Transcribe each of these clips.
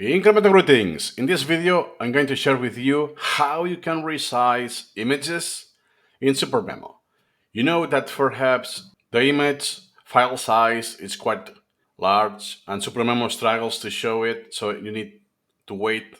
Incremental greetings! In this video, I'm going to share with you how you can resize images in SuperMemo. You know that perhaps the image file size is quite large and SuperMemo struggles to show it, so you need to wait.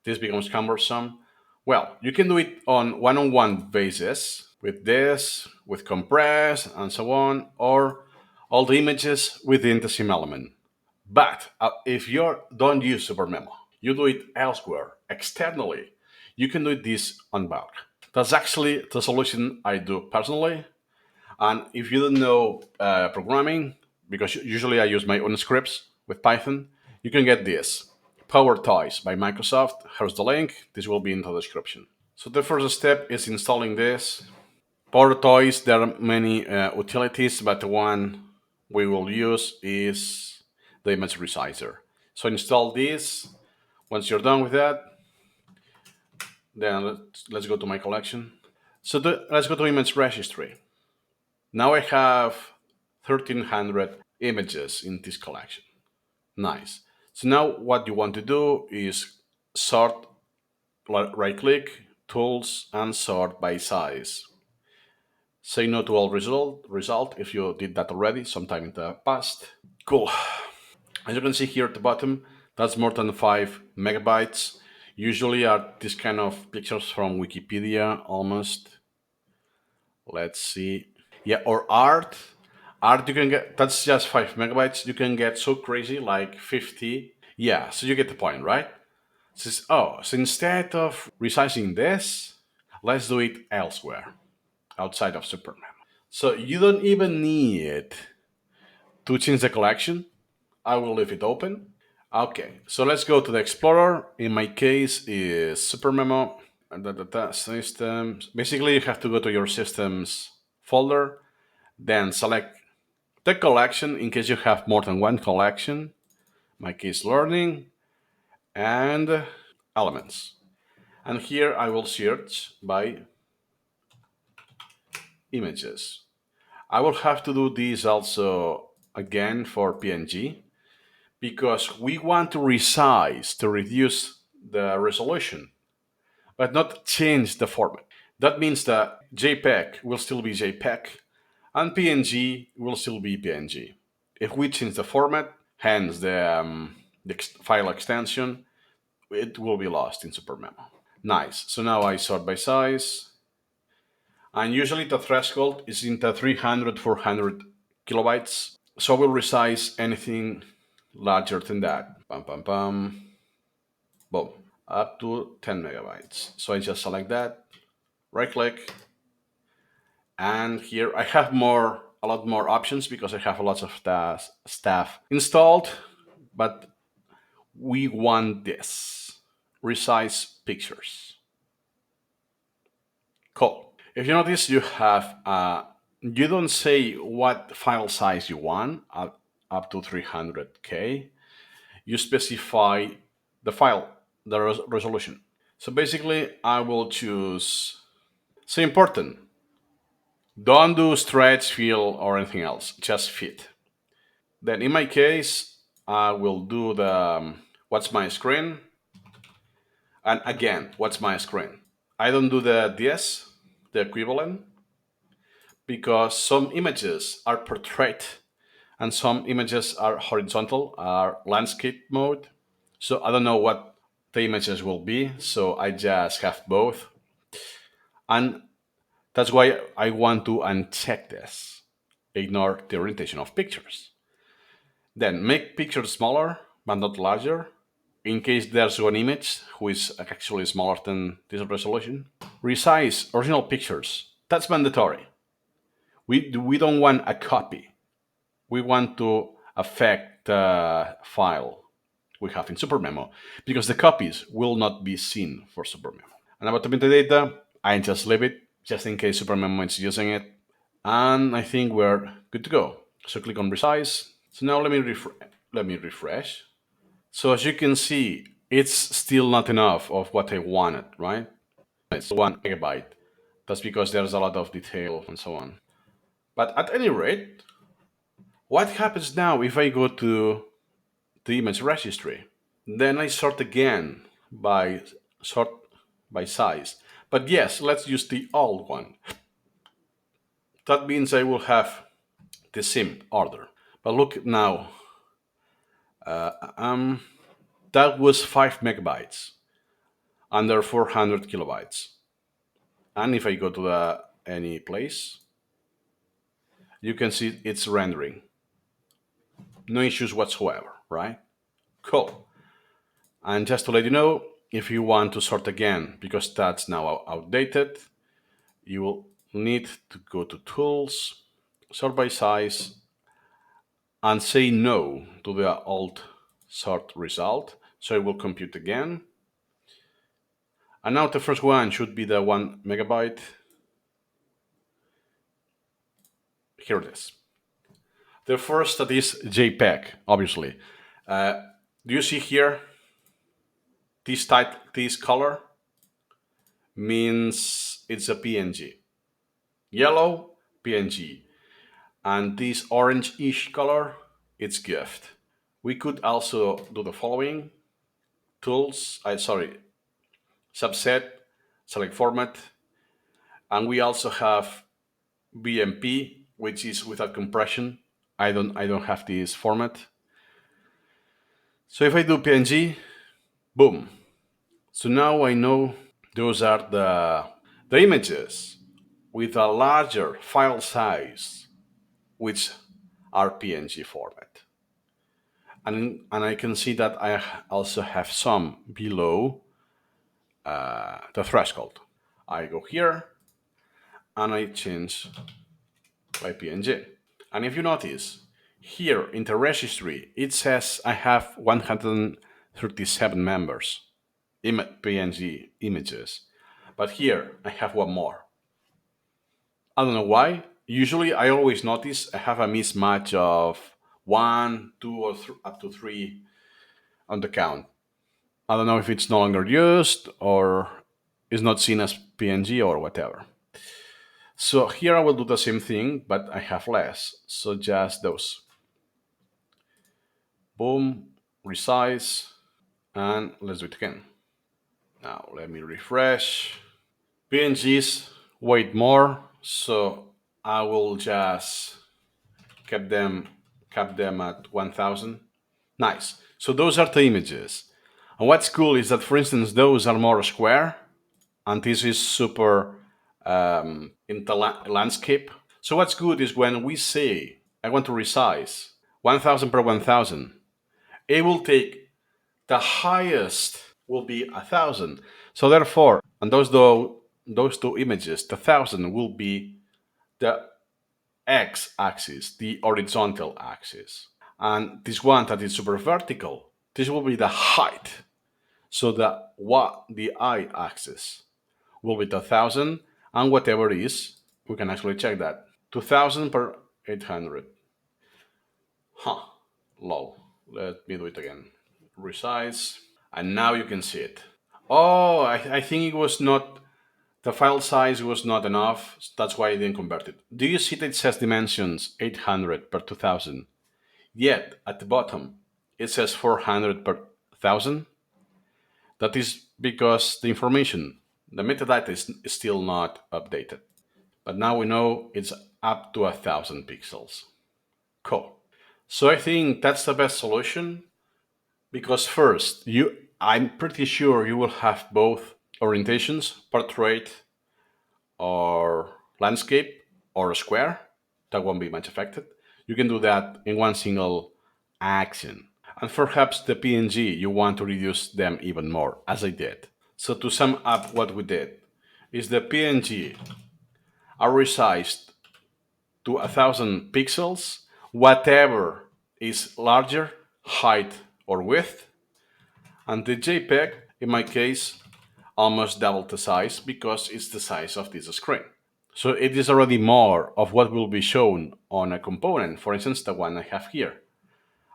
This becomes cumbersome. Well, you can do it on one-on-one basis with this, with compress, and so on, or all the images within the same element. But if you don't use SuperMemo, you do it elsewhere, externally, you can do this on bulk. That's actually the solution I do personally. And if you don't know programming, because usually I use my own scripts with Python, you can get this. Power Toys by Microsoft. Here's the link. This will be in the description. So the first step is installing this. Power Toys, there are many utilities, but the one we will use is the image Resizer. So install this. Once you're done with that, then let's go to my collection. So let's go to image registry. Now I have 1300 images in this collection. Nice. So now what you want to do is sort, right click, tools, and sort by size. Say no to all result if you did that already sometime in the past. Cool. As you can see here at the bottom, that's more than 5 megabytes. Usually are these kind of pictures from Wikipedia almost. Let's see. Yeah, or art. Art you can get, that's just 5 megabytes. You can get so crazy like 50. Yeah, so you get the point, right? So instead of resizing this, let's do it elsewhere, outside of SuperMemo. So you don't even need to change the collection. I will leave it open. Okay, so let's go to the Explorer. In my case is SuperMemo. Systems. Basically, you have to go to your systems folder, then select the collection in case you have more than one collection. My case learning and elements. And here I will search by images. I will have to do this also again for PNG because we want to resize to reduce the resolution, but not change the format. That means that JPEG will still be JPEG and PNG will still be PNG. If we change the format, hence the file extension, it will be lost in SuperMemo. Nice. So now I sort by size. And usually the threshold is in the 300, 400 kilobytes. So we'll resize anything larger than that. Pam, pam, pam. Boom. Up to 10 megabytes. So I just select that, right click, and here I have a lot more options because I have a lot of stuff installed, but we want this. Resize pictures. Cool. If you notice, you don't say what file size you want, up to 300K. You specify the file, the resolution. So basically, I will choose. So important. Don't do stretch, fill, or anything else. Just fit. Then in my case, I will do the what's my screen. And again, what's my screen? I don't do the DS, the equivalent, because some images are portrait and some images are horizontal, are landscape mode. So I don't know what the images will be. So I just have both. And that's why I want to uncheck this. Ignore the orientation of pictures. Then make pictures smaller, but not larger, in case there's one image who is actually smaller than this resolution. Resize original pictures. That's mandatory. We don't want a copy. We want to affect the file we have in SuperMemo because the copies will not be seen for SuperMemo. And about the metadata, I just leave it just in case SuperMemo is using it. And I think we're good to go. So click on Resize. So now let me refresh. So as you can see, it's still not enough of what I wanted, right? It's 1 megabyte. That's because there's a lot of detail and so on. But at any rate, what happens now if I go to the image registry? Then I sort again by sort by size. But yes, let's use the old one. That means I will have the same order. But look now, um, that was 5 megabytes under 400 kilobytes. And if I go to any place, you can see it's rendering. No issues whatsoever, right? Cool. And just to let you know, if you want to sort again, because that's now outdated, you will need to go to Tools, Sort by Size, and say no to the old sort result. So it will compute again. And now the first one should be the 1 megabyte. Here it is. The first that is JPEG, obviously. Do you see here this type, this color means it's a PNG. Yellow, PNG. And this orange-ish color, it's GIF. We could also do the following. Tools, subset, select format. And we also have BMP, which is without compression. I don't have this format. So if I do PNG, boom. So now I know those are the images with a larger file size, which are PNG format. And I can see that I also have some below the threshold. I go here and I change by PNG. And if you notice, here in the registry, it says I have 137 members, PNG images. But here I have one more. I don't know why. Usually I always notice I have a mismatch of one, two, or up to three on the count. I don't know if it's no longer used or is not seen as PNG or whatever. So here I will do the same thing, but I have less. So just those. Boom, resize, and let's do it again. Now let me refresh. PNGs weight more, so I will just keep them at 1000. Nice. So those are the images. And what's cool is that, for instance, those are more square, and this is super in the landscape. So what's good is when we say I want to resize 1000 per 1000, it will take the highest will be 1000. So therefore, and those two images, the 1000 will be the x-axis, the horizontal axis, and this one that is super vertical, this will be the height. So the y-axis will be the 1000, and whatever it is, we can actually check that 2000 per 800. Low. Let me do it again. Resize. And now you can see it. Oh, I think it was not, the file size was not enough. That's why I didn't convert it. Do you see that it says dimensions 800 per 2000? Yet at the bottom, it says 400 per 1000. That is because the information, the metadata is still not updated. But now we know it's up to 1000 pixels. Cool. So I think that's the best solution because first, I'm pretty sure you will have both orientations, portrait or landscape or square. That won't be much affected. You can do that in one single action. And perhaps the PNG, you want to reduce them even more, as I did. So to sum up what we did, is the PNG are resized to 1000 pixels, whatever is larger, height or width, and the JPEG, in my case, almost double the size because it's the size of this screen. So it is already more of what will be shown on a component, for instance, the one I have here.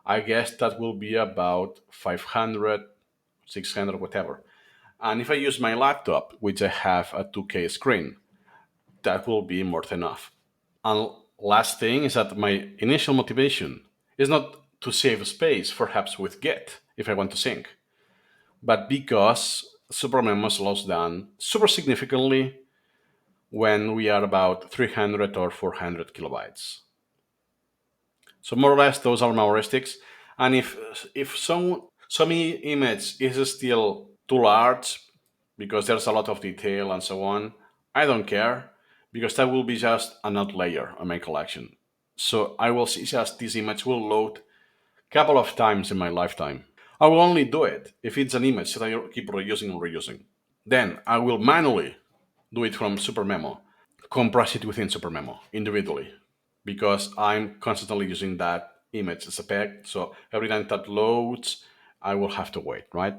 I guess that will be about 500, 600, whatever. And if I use my laptop, which I have a 2K screen, that will be more than enough. And last thing is that my initial motivation is not to save space, perhaps with Git, if I want to sync. but because SuperMemo slows down super significantly when we are about 300 or 400 kilobytes. So more or less, those are my heuristics. And if some image is still too large because there's a lot of detail and so on, I don't care because that will be just an outlier on my collection. So I will see just this image will load a couple of times in my lifetime. I will only do it if it's an image that I keep reusing and reusing. Then I will manually do it from SuperMemo, compress it within SuperMemo individually, because I'm constantly using that image as a peg. So every time that loads, I will have to wait, right?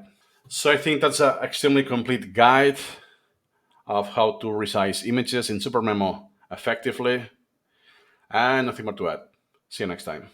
So I think that's an extremely complete guide of how to resize images in SuperMemo effectively. And nothing more to add. See you next time.